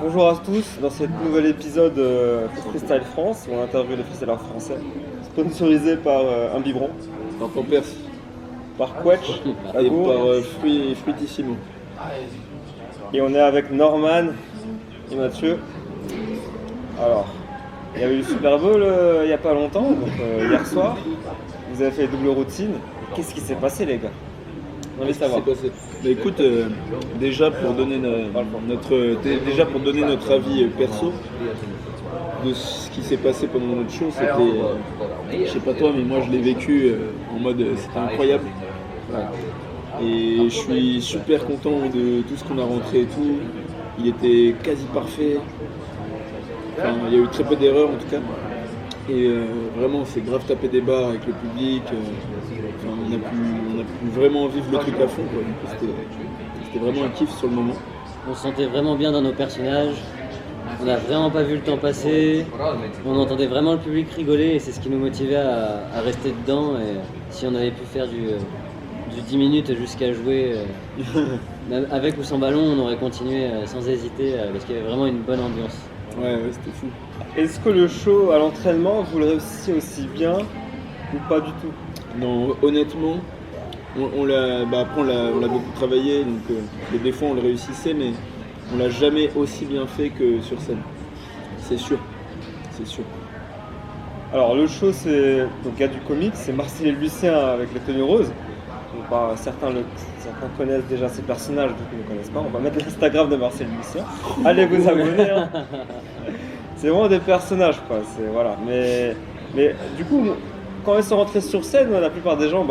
Bonjour à tous, dans cet nouvel épisode Freestyle France, où on interviewe les freestylers français, sponsorisé par un biberon, Par Pampers par Quetch, et par Fruitissimo. et on est avec Norman et Mathieu. Alors, il y avait eu le Super Bowl il n'y a pas longtemps, donc hier soir, vous avez fait double routine. Qu'est-ce qui s'est passé les gars? On veut savoir. Qu'est-ce qui s'est passé? Bah, écoute, déjà pour donner pour donner notre avis perso de ce qui s'est passé pendant notre show, c'était, je sais pas toi, mais moi je l'ai vécu en mode c'était incroyable. Et je suis super content de tout ce qu'on a rentré et tout. Il était quasi parfait. Enfin, il y a eu très peu d'erreurs en tout cas. Et vraiment, c'est grave taper des barres avec le public. Enfin, on a pu vraiment vivre le truc à fond, quoi. Du coup, c'était vraiment un kiff sur le moment. On se sentait vraiment bien dans nos personnages. On n'a vraiment pas vu le temps passer. On entendait vraiment le public rigoler et c'est ce qui nous motivait à rester dedans. Et si on avait pu faire du 10 minutes jusqu'à jouer, même avec ou sans ballon, on aurait continué sans hésiter parce qu'il y avait vraiment une bonne ambiance. Ouais, c'était fou. Est-ce que le show à l'entraînement, vous le réussissez aussi bien ou pas du tout? Non, honnêtement, après on l'a beaucoup travaillé, donc des fois on le réussissait, mais on l'a jamais aussi bien fait que sur scène. C'est sûr. Alors le show, c'est donc il y a du comique, c'est Marcel et Lucien avec les tenues roses. Donc, certains connaissent déjà ces personnages, d'autres ne connaissent pas. On va mettre l'Instagram de Marcel et Lucien. Allez vous abonner. Hein. C'est vraiment des personnages, quoi. Voilà. Mais du coup, quand ils sont rentrés sur scène, la plupart des gens,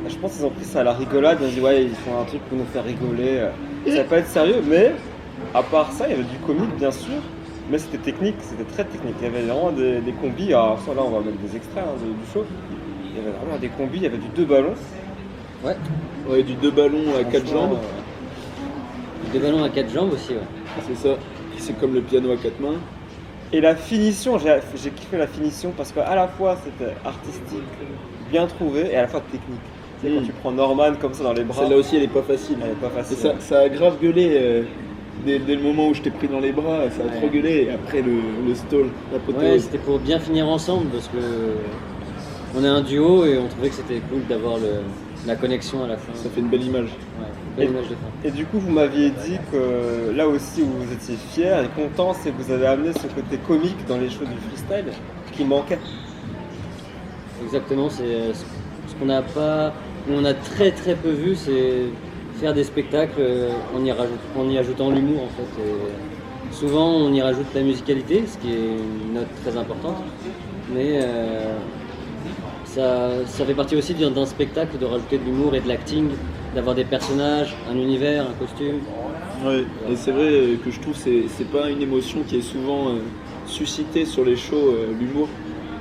je pense qu'ils ont pris ça à la rigolade. Ils ont dit ouais, ils font un truc pour nous faire rigoler. Ça va pas être sérieux, mais à part ça, il y avait du comique, bien sûr. Mais c'était technique, c'était très technique. Il y avait vraiment des combis. Alors ça, là, on va mettre des extraits du show. Il y avait vraiment des combis. Il y avait du 2 ballons. Ouais, du 2 ballons à 4 jambes. Des ballons à 4 jambes aussi, ouais. C'est ça. C'est comme le piano à 4 mains. Et la finition, j'ai kiffé la finition parce qu'à la fois c'était artistique, bien trouvé, et à la fois technique. Tu sais, quand tu prends Norman comme ça dans les bras. Celle-là aussi, elle est pas facile. Elle est pas facile. Et ça a grave gueulé dès le moment où je t'ai pris dans les bras, ça a trop gueulé. Et après le stall, l'apothéose. Ouais, c'était pour bien finir ensemble parce que on est un duo et on trouvait que c'était cool d'avoir la connexion à la fin. Ça fait une belle image. Ouais, belle image de fin. Et du coup, vous m'aviez dit que là aussi où vous étiez fiers et contents, c'est que vous avez amené ce côté comique dans les shows du freestyle qui manquait. Exactement, c'est ce qu'on n'a pas, on a très très peu vu, c'est faire des spectacles en y ajoutant l'humour en fait. Et souvent on y rajoute la musicalité, ce qui est une note très importante, mais ça fait partie aussi d'un spectacle de rajouter de l'humour et de l'acting, d'avoir des personnages, un univers, un costume. Ouais, et c'est vrai que je trouve que c'est pas une émotion qui est souvent suscitée sur les shows, l'humour.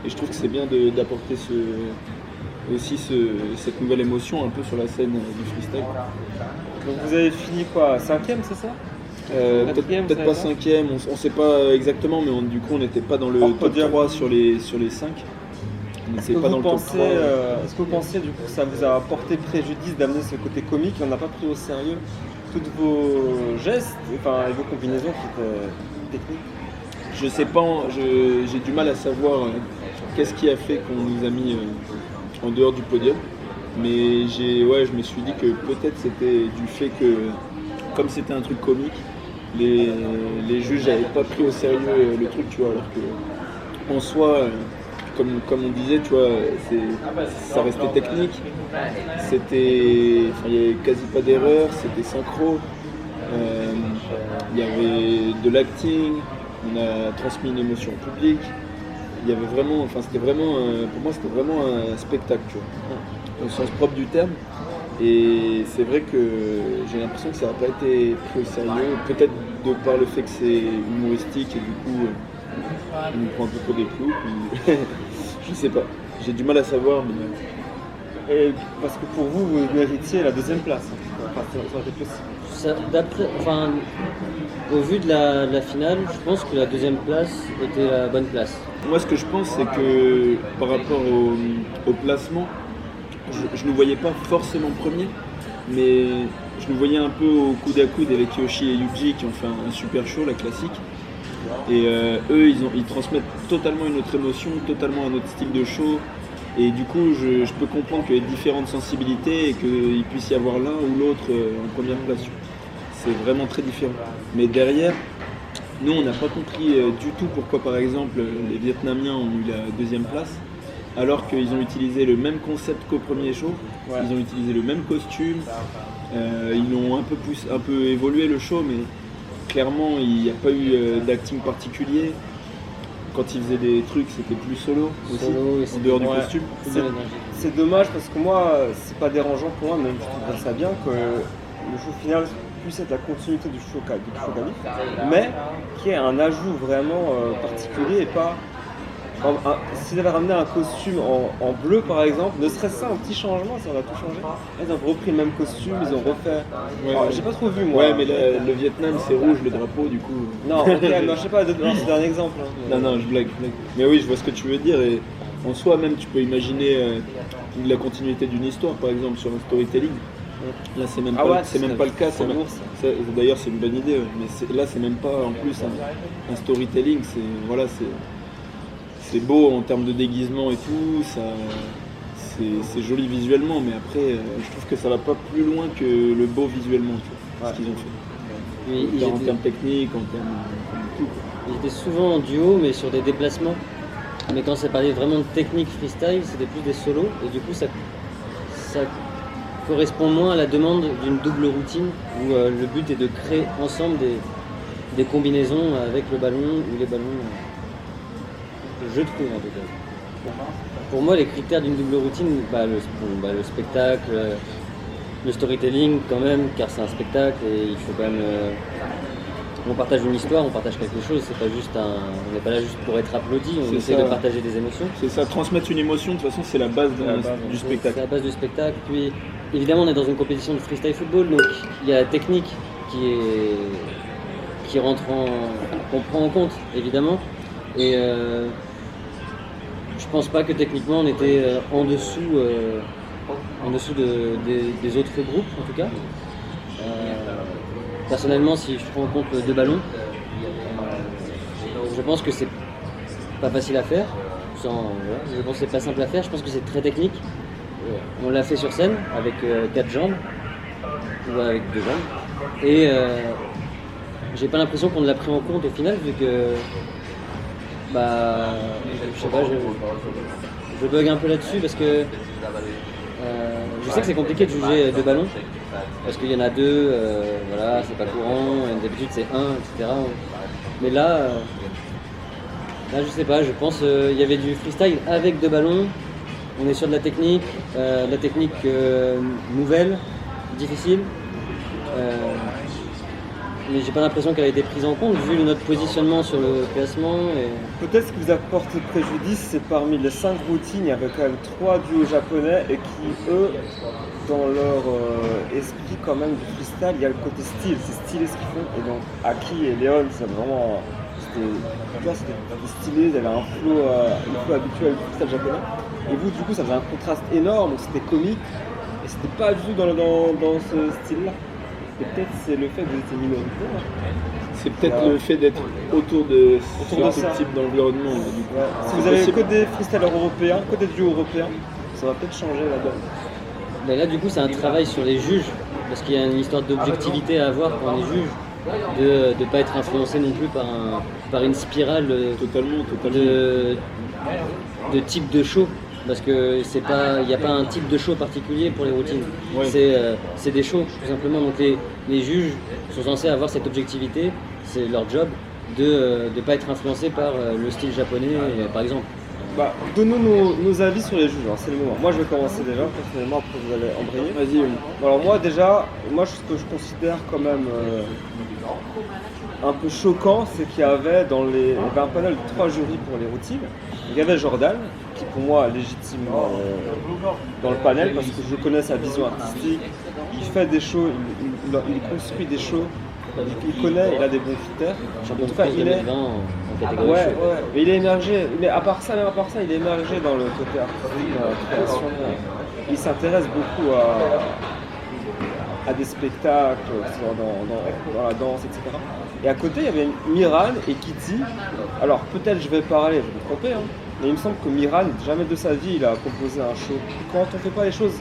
Et je trouve que c'est bien d'apporter cette nouvelle émotion un peu sur la scène du freestyle. Donc vous avez fini quoi, 5e, c'est ça? Peut-être pas 5e, on sait pas exactement, mais du coup on n'était pas dans le top 3 sur les 5. Est-ce que vous pensez du coup que ça vous a porté préjudice d'amener ce côté comique et on n'a pas pris au sérieux tous vos gestes et vos combinaisons qui étaient techniques? Je sais pas, j'ai du mal à savoir qu'est-ce qui a fait qu'on nous a mis en dehors du podium. Mais je me suis dit que peut-être c'était du fait que, comme c'était un truc comique, les juges n'avaient pas pris au sérieux le truc, tu vois, alors que en soi, comme on disait, tu vois, ça restait technique, il n'y avait quasi pas d'erreur, c'était synchro, il y avait de l'acting, on a transmis une émotion au public, il y avait vraiment, pour moi c'était vraiment un spectacle, tu vois, au sens propre du terme. Et c'est vrai que j'ai l'impression que ça n'a pas été pris au sérieux, peut-être de par le fait que c'est humoristique et du coup on nous prend un peu pour des clous, puis je sais pas, j'ai du mal à savoir. Mais... Et parce que pour vous, vous méritiez la 2e place. Ça aurait été possible. Au vu de la finale, je pense que la 2e place était la bonne place. Moi, ce que je pense, c'est que par rapport au placement, je ne nous voyais pas forcément premier, mais je le voyais un peu au coude à coude avec Yoshi et Yuji qui ont fait un super show, la classique. Et eux, ils transmettent totalement une autre émotion, totalement un autre style de show. Et du coup, je peux comprendre qu'il y ait différentes sensibilités et qu'il puisse y avoir l'un ou l'autre en première place. C'est vraiment très différent. Mais derrière, nous, on n'a pas compris du tout pourquoi, par exemple, les Vietnamiens ont eu la deuxième place, alors qu'ils ont utilisé le même concept qu'au premier show. Ouais. Ils ont utilisé le même costume. Ils ont un peu évolué le show, mais clairement, il n'y a pas eu d'acting particulier. Quand ils faisaient des trucs, c'était plus solo aussi, en dehors du costume. C'est dommage parce que moi, c'est pas dérangeant pour moi, même je trouve ça bien que le show final puisse être la continuité du show qualif, mais qui ait un ajout vraiment particulier et pas. S'ils avaient ramené un costume en bleu par exemple, ne serait-ce ça un petit changement, ça aurait tout changé. Ils ont repris le même costume, ils ont refait. Ouais, Alors, j'ai pas trop vu moi. Ouais, mais le Vietnam c'est rouge le drapeau du coup. Non, ok, non, je sais pas, c'est un exemple. Hein. Non, je blague. Mais oui, je vois ce que tu veux dire. Et en soi, même, tu peux imaginer la continuité d'une histoire, par exemple, sur un storytelling. Là, c'est même pas le cas. D'ailleurs, c'est une bonne idée. Mais là, c'est même pas en plus un storytelling. C'est beau en termes de déguisement et tout. C'est joli visuellement, mais après, je trouve que ça va pas plus loin que le beau visuellement, tu vois, ce qu'ils ont fait. En termes techniques, en termes de tout. Ils étaient souvent en duo, mais sur des déplacements. Mais quand ça parlait vraiment de technique freestyle, c'était plus des solos. Et du coup, ça correspond moins à la demande d'une double routine, où le but est de créer ensemble des combinaisons avec le ballon ou les ballons. Je trouve en tout cas. Pour moi, les critères d'une double routine, le spectacle, le storytelling quand même, car c'est un spectacle et il faut quand même. On partage une histoire, on partage quelque chose, c'est pas juste on n'est pas là juste pour être applaudi, on essaie de partager des émotions. C'est ça, transmettre une émotion, de toute façon c'est la base du spectacle. C'est la base du spectacle, puis évidemment on est dans une compétition de freestyle football, donc il y a la technique qui rentre qu'on prend en compte évidemment. Et je pense pas que techniquement on était en dessous des autres groupes en tout cas. Personnellement, si je prends en compte deux ballons, je pense que c'est pas facile à faire. Je pense que c'est pas simple à faire. Je pense que c'est très technique. On l'a fait sur scène avec 4 jambes ou avec 2 jambes. Et j'ai pas l'impression qu'on l'a pris en compte au final, vu que je sais pas, je bug un peu là-dessus parce que je sais que c'est compliqué de juger 2 ballons. Parce qu'il y en a 2, voilà, c'est pas courant, d'habitude c'est 1, etc. Mais là, je sais pas, je pense qu'il y avait du freestyle avec 2 ballons, on est sur de la technique nouvelle, difficile, mais j'ai pas l'impression qu'elle a été prise en compte vu notre positionnement sur le classement. Peut-être ce qui vous apporte préjudice, c'est parmi les 5 routines, il y avait quand même 3 duos japonais et qui, eux, dans leur esprit quand même du freestyle, il y a le côté style, c'est stylé ce qu'ils font. Et donc Aki et Léon, c'est vraiment, c'était stylé, ils avaient un flow habituel du freestyle japonais. Et vous, du coup, ça faisait un contraste énorme, c'était comique et c'était pas du tout dans ce style-là. Et peut-être c'est le fait que vous étiez minoritaire. C'est peut-être le fait d'être autour de ce type d'environnement. Si vous avez que des freestylers européens, que des duos européens, ça va peut-être changer la donne. Ben là, du coup, c'est un travail sur les juges, parce qu'il y a une histoire d'objectivité à avoir quand on est juge, de ne pas être influencé non plus par une spirale totalement. De type de show. Parce que il n'y a pas un type de show particulier pour les routines. Ouais. C'est des shows, tout simplement. Donc les juges sont censés avoir cette objectivité, c'est leur job, de ne pas être influencés par le style japonais, par exemple. Donnons nos avis sur les juges, alors, c'est le moment. Moi je vais commencer déjà, personnellement, après vous allez embrayer. Vas-y. Alors moi déjà, ce que je considère quand même un peu choquant, c'est qu'il y avait un panel de 3 jurys pour les routines. Il y avait Jordan, qui pour moi est légitime dans le panel, parce que je connais sa vision artistique. Il fait des shows, il construit des shows. Il connaît, il a des bons critères. Champion de France 2020 en catégorie show. Mais il est émergé, mais même à part ça, il est émergé dans le côté artistique, dans la création. Il s'intéresse beaucoup à des spectacles, soit dans la danse, etc. Et à côté, il y avait Miran et Kitty. Alors peut-être je vais parler, je vais me tromper, hein, mais il me semble que Miran, jamais de sa vie, il a composé un show. Quand on ne fait pas les choses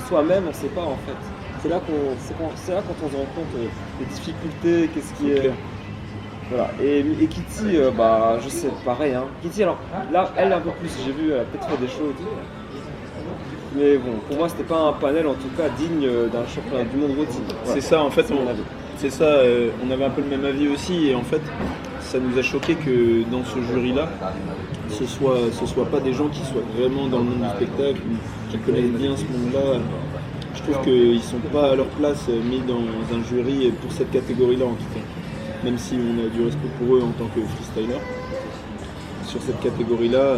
soi-même, on ne sait pas en fait. C'est là quand on se rend compte des difficultés, qu'est-ce qui est. clair. Voilà. Et Kitty, je sais, pareil. Hein. Kitty, alors là, elle un peu plus, j'ai vu, elle a peut-être fait des shows et tout. Mais bon, pour moi, c'était pas un panel en tout cas digne d'un championnat du monde routine. C'est ça, en fait, C'est mon avis. c'est ça, on avait un peu le même avis aussi, et en fait, ça nous a choqué que dans ce jury-là, ce soit pas des gens qui soient vraiment dans le monde du spectacle, ou qui connaissent bien ce monde-là. Je trouve qu'ils sont pas à leur place mis dans un jury pour cette catégorie-là en tout cas. Même si on a du respect pour eux en tant que freestyler, sur cette catégorie-là,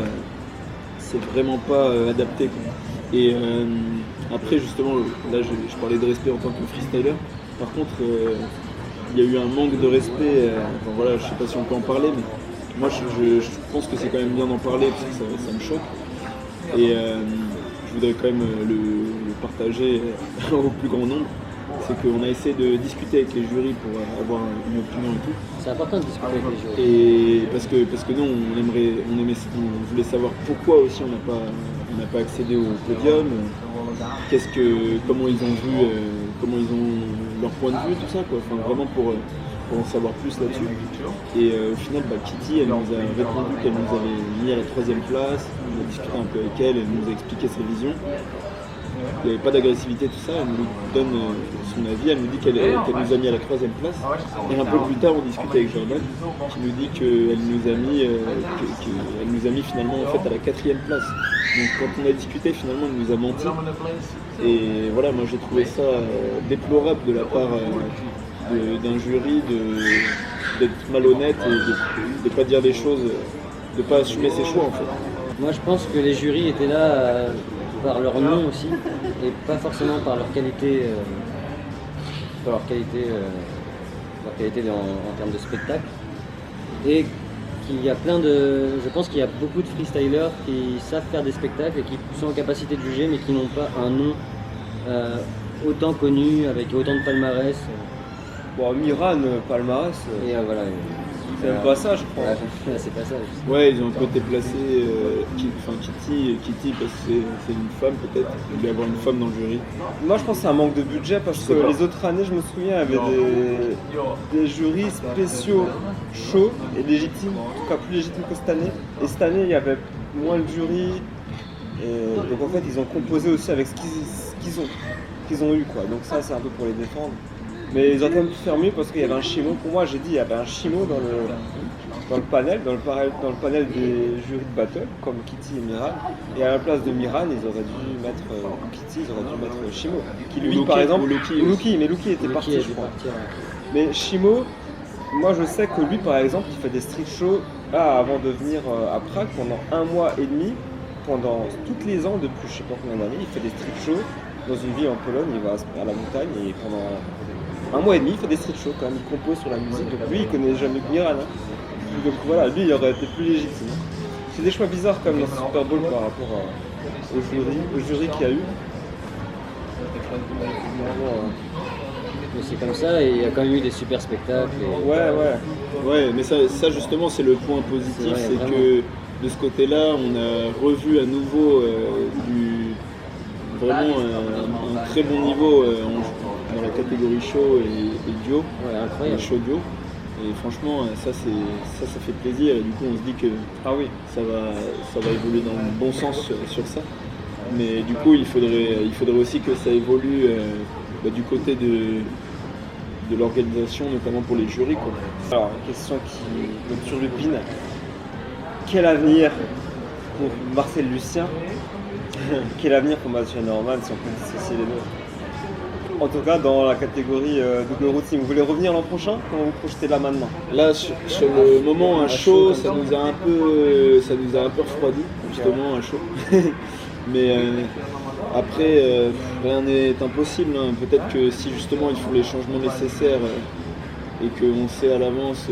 c'est vraiment pas adapté, quoi. Et après justement, là je parlais de respect en tant que freestyler. Par contre, il y a eu un manque de respect. Enfin, voilà, je sais pas si on peut en parler, mais moi je pense que c'est quand même bien d'en parler parce que ça me choque. Et je voudrais quand même le partager au plus grand nombre. C'est qu'on a essayé de discuter avec les jurys pour avoir une opinion et tout. C'est important de discuter avec les jurys. Et parce que nous, on voulait savoir pourquoi aussi on n'a pas accédé au podium, comment ils ont vu, comment ils ont leur point de vue, tout ça, quoi. Enfin, vraiment pour en savoir plus là-dessus. Et au final, Kitty, elle nous a répondu qu'elle nous avait mis à la 3e place. On a discuté un peu avec elle, elle nous a expliqué ses visions. Il n'y avait pas d'agressivité, tout ça. Elle nous donne son avis, elle nous dit qu'elle nous a mis à la 3e place. Et un peu plus tard, on discutait avec Jordan, qui nous dit qu'elle nous a mis, qu'elle nous a mis finalement en fait à la 4e place. Donc quand on a discuté, finalement, elle nous a menti. Et voilà, moi j'ai trouvé ça déplorable de la part d'un jury d'être malhonnête et de ne pas dire des choses, de ne pas assumer ses choix en fait. Moi, je pense que les jurys étaient là par leur nom aussi, et pas forcément par leur qualité, en termes de spectacle. Et qu'il y a je pense qu'il y a beaucoup de freestylers qui savent faire des spectacles et qui sont en capacité de juger, mais qui n'ont pas un nom autant connu, avec autant de palmarès. Bon, Miran, palmarès, Et voilà. c'est même pas ça, je crois. Ouais, c'est pas ça. Juste. Ouais, ils ont un peu déplacé Kitty parce que c'est une femme peut-être. Il doit y avoir une femme dans le jury. Moi, je pense que c'est un manque de budget parce que les autres années, je me souviens, il y avait des jurys spéciaux chauds et légitimes, en tout cas plus légitimes que cette année. Et cette année, il y avait moins de jurys. Et donc en fait, ils ont composé aussi avec ce qu'ils ont eu, quoi. Donc ça, c'est un peu pour les défendre. Mais ils ont quand même pu faire mieux parce qu'il y avait un Chimo. Pour moi, j'ai dit il y avait un Chimo dans le panel des jurys de battle, comme Kitty et Miran. Et à la place de Miran, ils auraient dû mettre Kitty, ils auraient dû mettre Chimo. Qui lui, par exemple, Luki était parti, je crois. Mais Chimo, moi je sais que lui, par exemple, il fait des street shows là, avant de venir à Prague pendant 1 mois et demi. Pendant tous les ans, depuis je sais pas combien d'années, il fait des street shows dans une ville en Pologne, il va à la montagne et pendant 1 mois et demi, il fait des street shows quand même, il compose sur la musique, donc lui il connaît jamais que Miran. Hein. Donc voilà, lui il aurait été plus légitime. C'est des choix bizarres quand même dans ce Super Bowl par rapport au jury qu'il y a eu. Mais c'est comme ça, et il y a quand même eu des super spectacles. Et... Ouais, mais ça justement c'est le point positif, c'est que de ce côté-là, on a revu à nouveau vraiment un très bon niveau dans la catégorie show et duo, incroyable. Show duo. Et franchement, ça fait plaisir. Et du coup, on se dit que ça va évoluer dans le bon sens sur ça. Mais du coup, il faudrait aussi que ça évolue du côté de l'organisation, notamment pour les jurys, quoi. Alors, une question qui me turlupine. Quel avenir pour Marcel Lucien? Quel avenir pour Mathieu Norman, si on peut dissocier les deux? En tout cas, dans la catégorie double routine. Vous voulez revenir l'an prochain? Comment vous projetez là maintenant? Là, sur le moment, un show, ça nous a un peu refroidi, justement, un show. Mais après, rien n'est impossible. Hein. Peut-être que si justement ils font les changements nécessaires et qu'on sait à l'avance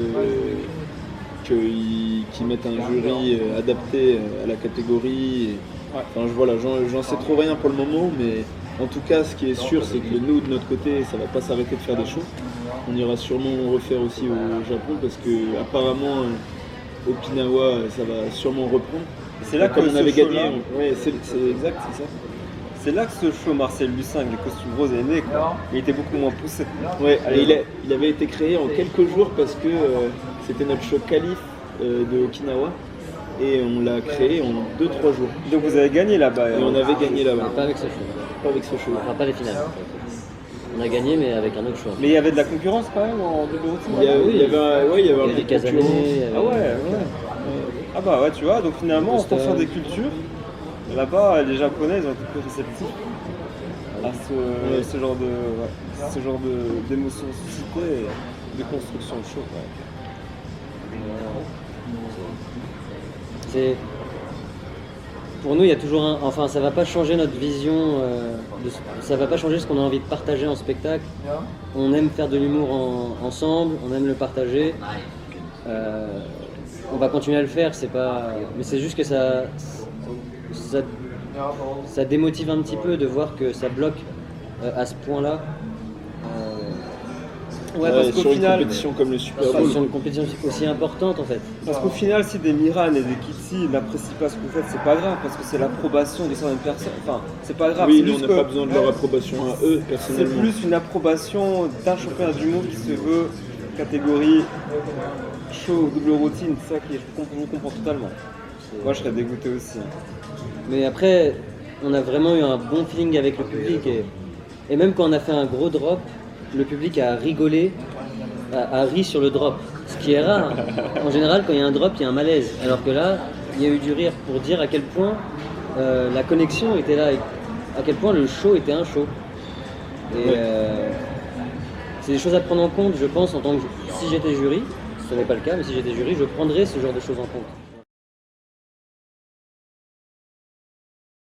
qu'ils mettent un jury adapté à la catégorie. Enfin, voilà, j'en sais trop rien pour le moment, mais En tout cas, ce qui est sûr, c'est que nous, de notre côté, ça va pas s'arrêter de faire des shows. On ira sûrement refaire aussi au Japon parce que apparemment, Okinawa, ça va sûrement reprendre. C'est là que comme on ce avait show-là- gagné, ouais, c'est exact, c'est ça. C'est là que ce show Marcel Lucin avec les costumes roses est né, quoi. Il était beaucoup moins poussé. Ouais, et il avait été créé en quelques jours parce que c'était notre show qualif de Okinawa et on l'a créé en 2-3 jours. Donc vous avez gagné là-bas. Et on avait gagné Mais là-bas, pas avec ce show. pas avec ce show. Enfin, pas les finales. On a gagné, mais avec un autre show. Mais il y avait de la concurrence quand même en double routine. Il y avait, oui. il y avait un, ouais, il y avait un Il y peu avait de Casané, concurrence. il y avait- Ah ouais. Ah bah ouais, tu vois, donc finalement, en Boston. fonction des cultures, là-bas, les Japonais, ils ont été plus réceptifs à ce genre d'émotions suscitées et de construction de show. C'est... Pour nous, il y a toujours un... Enfin, ça va pas changer notre vision, ça va pas changer ce qu'on a envie de partager en spectacle. On aime faire de l'humour ensemble, on aime le partager. On va continuer à le faire, c'est pas... Mais c'est juste que ça démotive un petit peu de voir que ça bloque à ce point-là. Ouais, parce qu'au sur final, une compétition comme le Super Bowl. Sur une compétition aussi importante en fait. parce qu'au final, si des Miran et des Kitsi n'apprécient pas ce que vous faites, c'est pas grave, parce que c'est l'approbation de certaines personnes. Enfin, c'est pas grave. Oui, c'est nous on juste n'a pas que besoin de leur approbation à eux c'est personnellement. plus une approbation d'un championnat du monde qui se veut catégorie show, double routine, c'est ça qui est, je comprends totalement. Moi, je serais dégoûté aussi. Mais après, on a vraiment eu un bon feeling avec le public et même quand on a fait un gros drop, le public a rigolé, a ri sur le drop, ce qui est rare. En général, quand il y a un drop, il y a un malaise. Alors que là, il y a eu du rire pour dire à quel point la connexion était là, et à quel point le show était un show. Et c'est des choses à prendre en compte, je pense, en tant que si j'étais jury, ce n'est pas le cas, mais si j'étais jury, je prendrais ce genre de choses en compte.